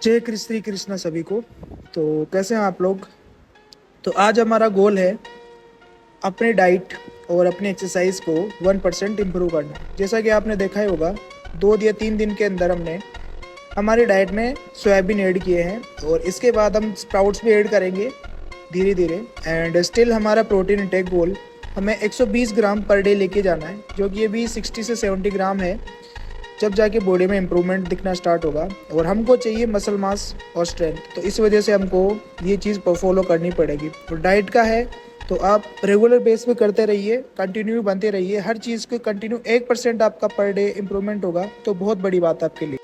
जय श्री कृष्णा सभी को। तो कैसे हैं आप लोग। तो आज हमारा गोल है अपने डाइट और अपनी एक्सरसाइज को 1% इम्प्रूव करना। जैसा कि आपने देखा ही होगा 2 या 3 दिन के अंदर हमने हमारी डाइट में सोयाबीन ऐड किए हैं और इसके बाद हम स्प्राउट्स भी ऐड करेंगे धीरे धीरे। एंड स्टिल हमारा प्रोटीन इंटेक गोल हमें 120 ग्राम पर डे लेके जाना है, जो कि अभी 60 से 70 ग्राम है। जब जाके बॉडी में इम्प्रूवमेंट दिखना स्टार्ट होगा और हमको चाहिए मसल मास और स्ट्रेंथ, तो इस वजह से हमको ये चीज़ फॉलो करनी पड़ेगी। तो डाइट का है तो आप रेगुलर बेस पे करते रहिए, कंटिन्यू बनते रहिए हर चीज़ को कंटिन्यू। 1% आपका पर डे इम्प्रूवमेंट होगा तो बहुत बड़ी बात है आपके लिए।